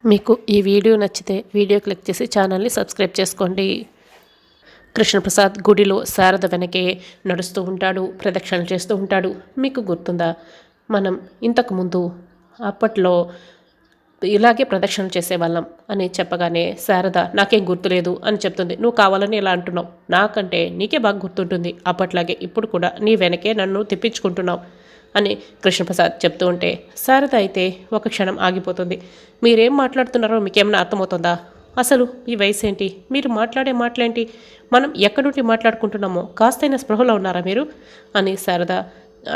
మీకు ఈ వీడియో నచ్చితే వీడియో క్లిక్ చేసి ఛానల్ని సబ్స్క్రైబ్ చేసుకోండి. కృష్ణప్రసాద్ గుడిలో శారద వెనకే నడుస్తూ ఉంటాడు, ప్రదక్షిణలు చేస్తూ ఉంటాడు. మీకు గుర్తుందా, మనం ఇంతకుముందు అప్పట్లో ఇలాగే ప్రదక్షిణలు చేసేవాళ్ళం అని చెప్పగానే శారద నాకేం గుర్తులేదు అని చెప్తుంది. నువ్వు కావాలని ఇలా అంటున్నావు, నాకంటే నీకే బాగా గుర్తుంటుంది. అప్పట్లాగే ఇప్పుడు కూడా నీ వెనకే నన్ను తిప్పించుకుంటున్నావు అని కృష్ణప్రసాద్ చెప్తూ ఉంటే శారద అయితే ఒక క్షణం ఆగిపోతుంది. మీరేం మాట్లాడుతున్నారో మీకేమైనా అర్థమవుతుందా? అసలు ఈ వయసు ఏంటి? మీరు మాట్లాడే మాటలేంటి? మనం ఎక్కడి నుండి మాట్లాడుకుంటున్నామో కాస్తైనా స్పృహలో ఉన్నారా మీరు అని శారద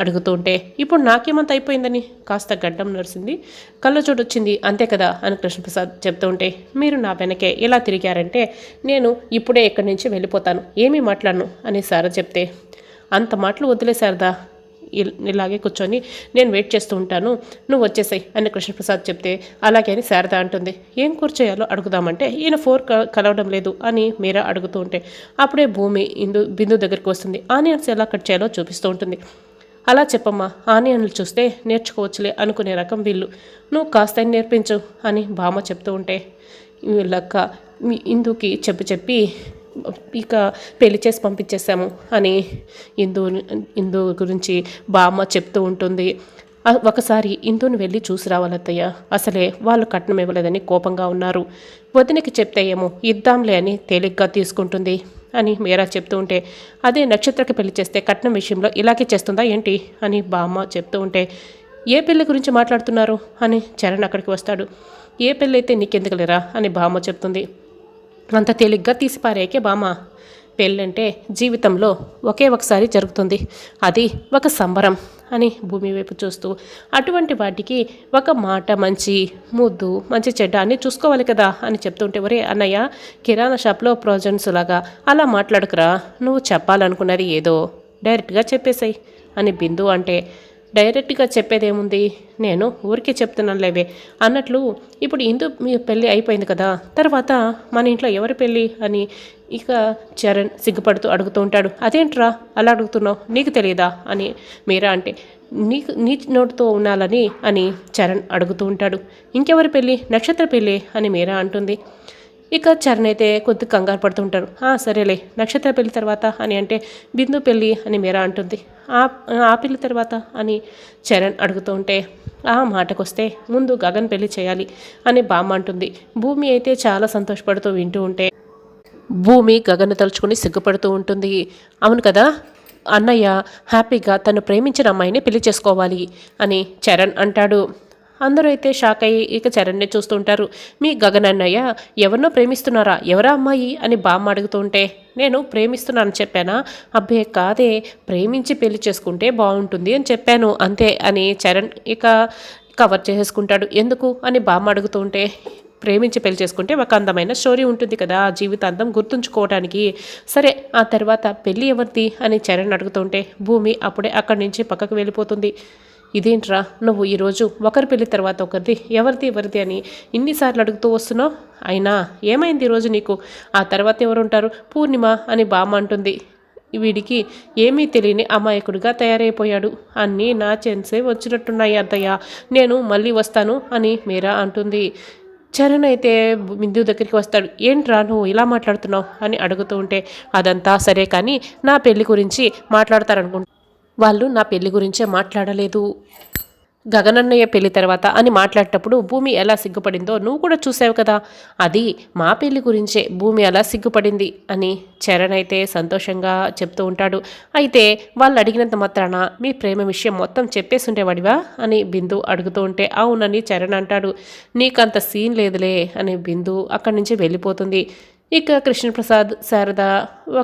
అడుగుతూ ఉంటే, ఇప్పుడు నాకేమంత అయిపోయిందని కాస్త గడ్డం నడిచింది, కళ్ళజోడు వచ్చింది అంతే కదా అని కృష్ణప్రసాద్ చెప్తూ ఉంటే, మీరు నా వెనకే ఇలా తిరిగారంటే నేను ఇప్పుడే ఇక్కడి నుంచి వెళ్ళిపోతాను, ఏమీ మాట్లాడను అని శారద చెప్తే, అంత మాటలు వదిలే శారదా, ఇలాగే కూర్చొని నేను వెయిట్ చేస్తూ ఉంటాను, నువ్వు వచ్చేసాయి అని కృష్ణప్రసాద్ చెప్తే, అలాగే అని శారద అంటుంది. ఏం కూర్చోయాలో అడుగుదామంటే ఈయన కలవడం లేదు అని మీరా అడుగుతూ ఉంటే అప్పుడే భూమి బిందు దగ్గరికి వస్తుంది. ఆనియన్స్ ఎలా కట్ చేయాలో చూపిస్తూ ఉంటుంది. అలా చెప్పమ్మా, ఆనియన్లు చూస్తే నేర్చుకోవచ్చులే అనుకునే రకం వీళ్ళు, నువ్వు కాస్త నేర్పించు అని బామ్మ చెప్తూ ఉంటే, వీళ్ళక్క ఇందుకి చెప్పి ఇక పెళ్లి చేసి పంపించేశాము అని ఇందు గురించి బామ్మ చెప్తూ ఉంటుంది. ఒకసారి ఇందుని వెళ్ళి చూసి రావాలత్తయ్య, అసలే వాళ్ళు కట్నం ఇవ్వలేదని కోపంగా ఉన్నారు, వదినకి చెప్తే ఏమో ఇద్దాంలే అని తేలిగ్గా తీసుకుంటుంది అని మీరా చెప్తూ ఉంటే, అదే నక్షత్రకి పెళ్లి చేస్తే కట్నం విషయంలో ఇలాగే చేస్తుందా ఏంటి అని బామ్మ చెప్తూ ఉంటే, ఏ పెళ్లి గురించి మాట్లాడుతున్నారు అని చరణ్ అక్కడికి వస్తాడు. ఏ పెళ్ళి అయితే నీకెందుకు లేరా అని బామ్మ చెప్తుంది. అంత తేలిగ్గా తీసిపారేకే బామ్మ, పెళ్ళంటే జీవితంలో ఒకే ఒకసారి జరుగుతుంది, అది ఒక సంబరం అని భూమి వైపు చూస్తూ, అటువంటి వాటికి ఒక మాట మంచి ముద్దు మంచి చెడ్డ అని చూసుకోవాలి కదా అని చెప్తుంటే, ఒరే అన్నయ్య, కిరాణా షాప్లో ప్రొవిజన్స్ లాగా అలా మాట్లాడుకురా, నువ్వు చెప్పాలనుకున్నది ఏదో డైరెక్ట్గా చెప్పేసాయి అని బిందు అంటే, డైరెక్ట్గా చెప్పేదేముంది, నేను ఊరికే చెప్తున్నాను లేవే అన్నట్లు, ఇప్పుడు ఇందు మీ పెళ్ళి అయిపోయింది కదా, తర్వాత మన ఇంట్లో ఎవరి పెళ్ళి అని ఇక చరణ్ సిగ్గుపడుతూ అడుగుతూ ఉంటాడు. అదేంట్రా అలా అడుగుతున్నావు, నీకు తెలియదా అని మీరా అంటే, నీ నోటితో ఉండాలని అని చరణ్ అడుగుతూ ఉంటాడు. ఇంకెవరి పెళ్ళి? నక్షత్ర పెళ్ళి అని మీరా అంటుంది. ఇక చరణ్ అయితే కొద్ది కంగారు పడుతుంటారు. సరేలే, నక్షత్ర పెళ్లి తర్వాత అని అంటే, బిందు పెళ్ళి అని మీరా అంటుంది. ఆ పెళ్లి తర్వాత అని చరణ్ అడుగుతూ ఉంటే, ఆ మాటకొస్తే ముందు గగన్ పెళ్లి చేయాలి అని బామ్మ అంటుంది. భూమి అయితే చాలా సంతోషపడుతూ వింటూ ఉంటే, భూమి గగన్ తలుచుకుని సిగ్గుపడుతూ ఉంటుంది. అవును కదా, అన్నయ్య హ్యాపీగా తను ప్రేమించిన అమ్మాయిని పెళ్లి చేసుకోవాలి అని చరణ్ అంటాడు. అందరూ అయితే షాక్ అయ్యి ఇక చరణ్ని చూస్తుంటారు. మీ గగన్ అన్నయ్య ఎవరినో ప్రేమిస్తున్నారా, ఎవరా అమ్మాయి అని బామ్మ అడుగుతుంటే, నేను ప్రేమిస్తున్నాను చెప్పానా, అబ్బే కాదే, ప్రేమించి పెళ్లి చేసుకుంటే బాగుంటుంది అని చెప్పాను అంతే అని చరణ్ ఇక కవర్ చేసుకుంటాడు. ఎందుకు అని బామ్మ అడుగుతుంటే, ప్రేమించి పెళ్లి చేసుకుంటే ఒక అందమైన స్టోరీ ఉంటుంది కదా, జీవితాంతం గుర్తుంచుకోవడానికి. సరే, ఆ తర్వాత పెళ్ళి ఎవరిది అని చరణ్ అడుగుతుంటే, భూమి అప్పుడే అక్కడి నుంచి పక్కకు వెళ్ళిపోతుంది. ఇదేంట్రా, నువ్వు ఈరోజు ఒకరి పెళ్లి తర్వాత ఒకరిది ఎవరిది అని ఇన్నిసార్లు అడుగుతూ వస్తున్నావు, అయినా ఏమైంది ఈరోజు నీకు, ఆ తర్వాత ఎవరుంటారు, పూర్ణిమ అని బామ్మ అంటుంది. వీడికి ఏమీ తెలియని అమాయకుడిగా తయారైపోయాడు, అన్నీ నా ఛాన్సే వచ్చినట్టున్నాయి అత్తయ్య, నేను మళ్ళీ వస్తాను అని మీరా అంటుంది. చరణ్ అయితే బిందు దగ్గరికి వస్తాడు. ఏంట్రా నువ్వు ఇలా మాట్లాడుతున్నావు అని అడుగుతూ ఉంటే, అదంతా సరే కానీ నా పెళ్లి గురించి మాట్లాడతారనుకుంటా, వాళ్ళు నా పెళ్లి గురించే మాట్లాడలేదు, గగనన్నయ్య పెళ్లి తర్వాత అని మాట్లాడేటప్పుడు భూమి ఎలా సిగ్గుపడిందో నువ్వు కూడా చూసావు కదా, అది మా పెళ్లి గురించే భూమి అలా సిగ్గుపడింది అని చరణ్ అయితే సంతోషంగా చెప్తూ ఉంటాడు. అయితే వాళ్ళు అడిగినంత మాత్రాన మీ ప్రేమ విషయం మొత్తం చెప్పేసి ఉండేవాడివా అని బిందు అడుగుతూ ఉంటే, అవునని చరణ్ అంటాడు. నీకంత సీన్ లేదులే అని బిందు అక్కడి నుంచి వెళ్ళిపోతుంది. ఇక కృష్ణప్రసాద్ శారద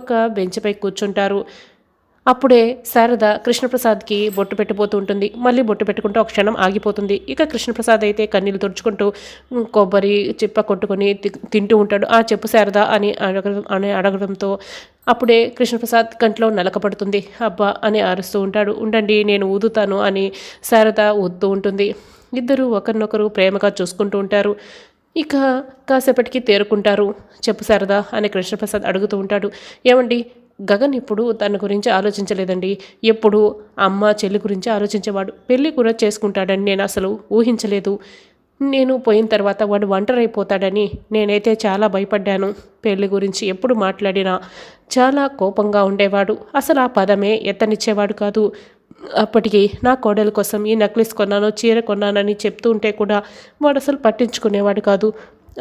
ఒక బెంచ్పై కూర్చుంటారు. అప్పుడే శారద కృష్ణప్రసాద్కి బొట్టు పెట్టిపోతూ ఉంటుంది. మళ్ళీ బొట్టు పెట్టుకుంటూ ఒక క్షణం ఆగిపోతుంది. ఇక కృష్ణప్రసాద్ అయితే కన్నీళ్ళు తుడుచుకుంటూ కొబ్బరి చిప్ప కొట్టుకొని తింటూ ఉంటాడు. చెప్పు శారద అని అడగడంతో అప్పుడే కృష్ణప్రసాద్ కంట్లో నలకపడుతుంది. అబ్బా అని అరుస్తూ ఉంటాడు. ఉండండి నేను ఊదుతాను అని శారద ఊదుతూ ఉంటుంది. ఇద్దరు ఒకరినొకరు ప్రేమగా చూసుకుంటూ ఉంటారు. ఇక కాసేపటికి తేరుకుంటారు. చెప్పు శారద అని కృష్ణప్రసాద్ అడుగుతూ ఉంటాడు. ఏమండి, గగన్ ఇప్పుడు తన గురించి ఆలోచించలేదండి, ఎప్పుడు అమ్మ చెల్లి గురించి ఆలోచించేవాడు, పెళ్ళి కూడా చేసుకుంటాడని నేను అసలు ఊహించలేదు, నేను పోయిన తర్వాత వాడు ఒంటరైపోతాడని నేనైతే చాలా భయపడ్డాను. పెళ్లి గురించి ఎప్పుడు మాట్లాడినా చాలా కోపంగా ఉండేవాడు. అసలు ఆ పదమే ఎత్తనిచ్చేవాడు కాదు. అప్పటికి నా కోడల కోసం ఈ నెక్లెస్ కొన్నాను, చీర కొన్నానని చెప్తూ ఉంటే కూడా వాడు అసలు పట్టించుకునేవాడు కాదు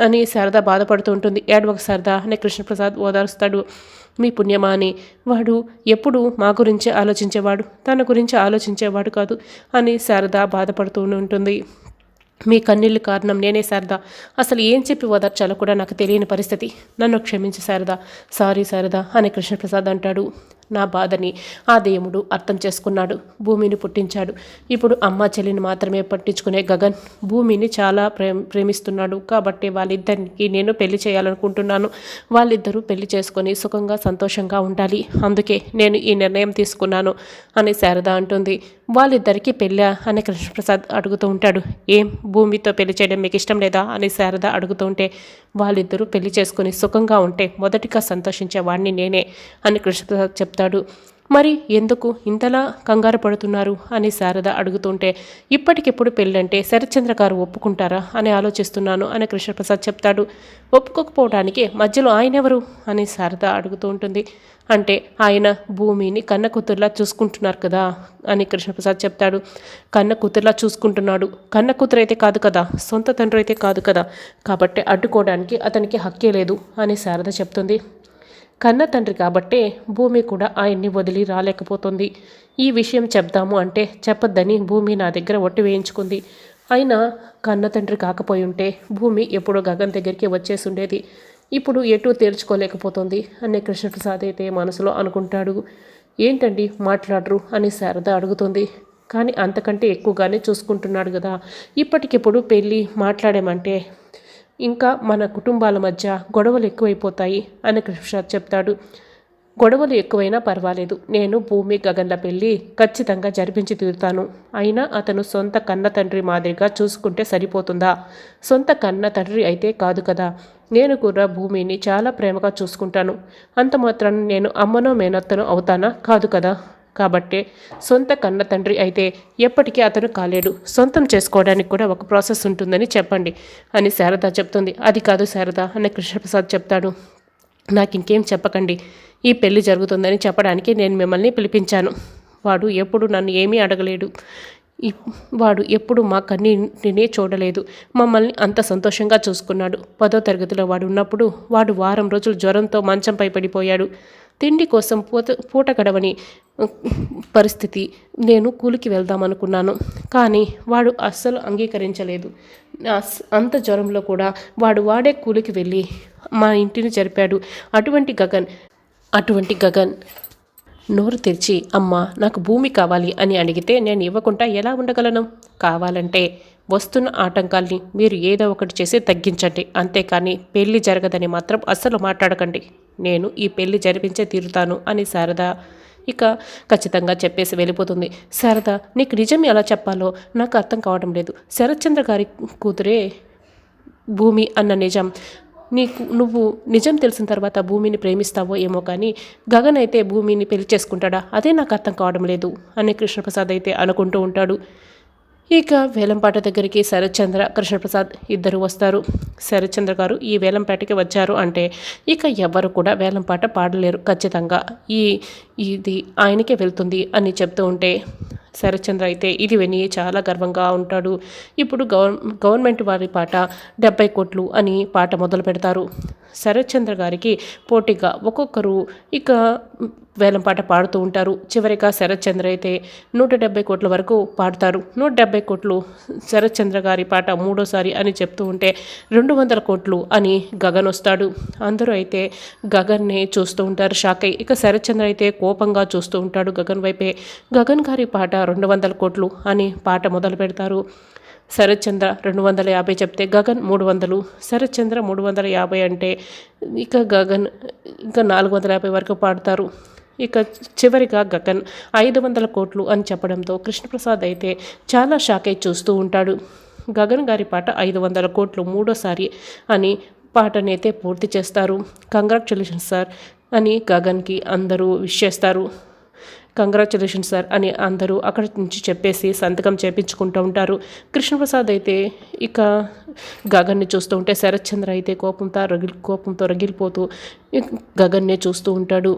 అని శారద బాధపడుతూ ఉంటుంది. ఏడవక శారద అని కృష్ణప్రసాద్ ఓదారుస్తాడు. మీ పుణ్యమా అని. వాడు ఎప్పుడు మా గురించి ఆలోచించేవాడు, తన గురించి ఆలోచించేవాడు కాదు అని శారద బాధపడుతూ ఉంటుంది. మీ కన్నీళ్ళు కారణం నేనే శారద. అసలు ఏం చెప్పి ఓదార్చాలో కూడా నాకు తెలియని పరిస్థితి. నన్ను క్షమించి శారద. సారీ శారద అని కృష్ణప్రసాద్ అంటాడు. నా బాధని ఆ దేవుడు అర్థం చేసుకున్నాడు. భూమిని పుట్టించాడు. ఇప్పుడు అమ్మ చెల్లిని మాత్రమే పట్టించుకునే గగన్ భూమిని చాలా ప్రేమిస్తున్నాడు. కాబట్టి వాళ్ళిద్దరికి నేను పెళ్లి చేయాలనుకుంటున్నాను. వాళ్ళిద్దరూ పెళ్లి చేసుకొని సుఖంగా సంతోషంగా ఉండాలి. అందుకే నేను ఈ నిర్ణయం తీసుకున్నాను అని శారద అంటుంది. వాళ్ళిద్దరికీ పెళ్ళా అని కృష్ణప్రసాద్ అడుగుతూ ఉంటాడు. ఏం భూమితో పెళ్లి చేయడం మీకు ఇష్టం లేదా అని శారద అడుగుతూ ఉంటే, వాళ్ళిద్దరూ పెళ్లి చేసుకుని సుఖంగా ఉంటే మొదటిగా సంతోషించే వాడిని నేనే అని కృష్ణప్రసాద్ చెప్తాడు. మరి ఎందుకు ఇంతలా కంగారు పడుతున్నారు అని శారద అడుగుతుంటే, ఇప్పటికిప్పుడు పెళ్ళంటే శరత్చంద్ర గారు ఒప్పుకుంటారా అని ఆలోచిస్తున్నాను అని కృష్ణప్రసాద్ చెప్తాడు. ఒప్పుకోకపోవడానికి మధ్యలో ఆయన ఎవరు అని శారద అడుగుతూ ఉంటుంది. అంటే ఆయన భూమిని కన్న కూతుర్లా చూసుకుంటున్నారు కదా అని కృష్ణప్రసాద్ చెప్తాడు. కన్న కూతుర్లా చూసుకుంటున్నాడు. కన్న కూతురు అయితే కాదు కదా, సొంత తండ్రి అయితే కాదు కదా, కాబట్టి అడ్డుకోవడానికి అతనికి హక్కే లేదు అని శారద చెప్తుంది. కన్న తండ్రి కాబట్టే భూమి కూడా ఆయన్ని వదిలి రాలేకపోతుంది. ఈ విషయం చెప్దాము అంటే చెప్పొద్దని భూమి నా దగ్గర ఒట్టి వేయించుకుంది. అయినా కన్న తండ్రి కాకపోయి ఉంటే భూమి ఎప్పుడో గగన్ దగ్గరికి వచ్చేసి ఉండేది. ఇప్పుడు ఎటూ తేల్చుకోలేకపోతుంది అని కృష్ణప్రసాద్ అయితే మనసులో అనుకుంటాడు. ఏంటండి మాట్లాడరు అని శారద అడుగుతుంది. కానీ అంతకంటే ఎక్కువగానే చూసుకుంటున్నాడు కదా. ఇప్పటికిప్పుడు పెళ్ళి మాట్లాడామంటే ఇంకా మన కుటుంబాల మధ్య గొడవలు ఎక్కువైపోతాయి అని కృష్ణప్రసాద్ చెప్తాడు. గొడవలు ఎక్కువైనా పర్వాలేదు, నేను భూమి గగన్ల పెళ్ళి ఖచ్చితంగా జరిపించి తీరుతాను. అయినా అతను సొంత కన్న తండ్రి మాదిరిగా చూసుకుంటే సరిపోతుందా? సొంత కన్న తండ్రి అయితే కాదు కదా. నేను కూడా భూమిని చాలా ప్రేమగా చూసుకుంటాను. అంత మాత్రాన నేను అమ్మనో మేనత్తనో అవుతానా? కాదు కదా. కాబట్టే సొంత కన్న తండ్రి అయితే ఎప్పటికీ అతను కాలేడు. సొంతం చేసుకోవడానికి కూడా ఒక ప్రాసెస్ ఉంటుందని చెప్పండి అని శారద చెప్తుంది. అది కాదు శారద అని కృష్ణప్రసాద్ చెప్తాడు. నాకు ఇంకేం చెప్పకండి, ఈ పెళ్లి జరుగుతుందని చెప్పడానికి నేను మిమ్మల్ని పిలిపించాను. వాడు ఎప్పుడు నన్ను ఏమీ అడగలేడు. వాడు ఎప్పుడు మా కన్నీటినే చూడలేదు. మమ్మల్ని అంత సంతోషంగా చూసుకున్నాడు. 10వ తరగతిలో వాడు ఉన్నప్పుడు వాడు వారం రోజులు జ్వరంతో మంచంపై పడిపోయాడు. తిండి కోసం పూట గడవని పరిస్థితి. నేను కూలికి వెళ్దామనుకున్నాను, కానీ వాడు అస్సలు అంగీకరించలేదు. అంత జ్వరంలో కూడా వాడే కూలికి వెళ్ళి మా ఇంటిని జరిపాడు. అటువంటి గగన్ నోరు తెరిచి అమ్మ నాకు భూమి కావాలి అని అడిగితే నేను ఇవ్వకుండా ఎలా ఉండగలను? కావాలంటే వస్తున్న ఆటంకాల్ని మీరు ఏదో ఒకటి చేసి తగ్గించండి, అంతేకాని పెళ్లి జరగదని మాత్రం అస్సలు మాట్లాడకండి. నేను ఈ పెళ్లి జరిపించే తీరుతాను అని శారద ఇక ఖచ్చితంగా చెప్పేసి వెళ్ళిపోతుంది. శారద, నీకు నిజం ఎలా చెప్పాలో నాకు అర్థం కావడం లేదు. శరత్చంద్ర గారి కూతురే భూమి అన్న నిజం నువ్వు నిజం తెలిసిన తర్వాత భూమిని ప్రేమిస్తావో ఏమో, కానీ గగన్ అయితే భూమిని పెళ్లి చేసుకుంటాడా? అదే నాకు అర్థం కావడం లేదు అని కృష్ణప్రసాద్ అయితే అనుకుంటూ ఉంటాడు. ఇక వేలంపాట దగ్గరికి శరత్చంద్ర, కృష్ణప్రసాద్ ఇద్దరు వస్తారు. శరత్చంద్ర గారు ఈ వేలంపాటకి వచ్చారు అంటే ఇక ఎవరు కూడా వేలంపాట పాడలేరు. ఖచ్చితంగా ఇది ఆయనకే వెళ్తుంది అని చెప్తూ ఉంటే శరత్చంద్ర అయితే ఇది విని చాలా గర్వంగా ఉంటాడు. ఇప్పుడు గవర్నమెంట్ వారి పాట 70 కోట్లు అని పాట మొదలు పెడతారు. శరత్చంద్ర గారికి పోటీగా ఒక్కొక్కరు ఇక వేలంపాట పాడుతూ ఉంటారు. చివరిగా శరత్చంద్ర అయితే 170 కోట్ల వరకు పాడతారు. 170 కోట్లు శరత్చంద్ర గారి పాట మూడోసారి అని చెప్తూ ఉంటే 200 కోట్లు అని గగన్ వస్తాడు. అందరూ అయితే గగన్నే చూస్తూ ఉంటారు షాక్ అయ్యి. ఇక శరత్చంద్ర అయితే కోపంగా చూస్తూ ఉంటాడు గగన్ వైపే. గగన్ గారి పాట 200 కోట్లు అని పాట మొదలు పెడతారు. శరత్చంద్ర 250 చెప్తే గగన్ 300, శరత్చంద్ర 350 అంటే ఇక గగన్ ఇంకా 450 వరకు పాడతారు. ఇక చివరిగా గగన్ 500 కోట్లు అని చెప్పడంతో కృష్ణప్రసాద్ అయితే చాలా షాక్ అయి చూస్తూ ఉంటాడు. గగన్ గారి పాట 500 కోట్లు మూడోసారి అని పాటనైతే పూర్తి చేస్తారు. కంగ్రాచులేషన్స్ సార్ అని గగన్కి అందరూ విష్ చేస్తారు. కంగ్రాచులేషన్స్ సార్ అని అందరూ అక్కడి నుంచి చెప్పేసి సంతకం చేపించుకుంటూ ఉంటారు. కృష్ణప్రసాద్ అయితే ఇక గగన్ని చూస్తూ ఉంటే శరత్చంద్ర అయితే కోపంతో రగిలిపోతూ గగన్నే చూస్తూ ఉంటాడు.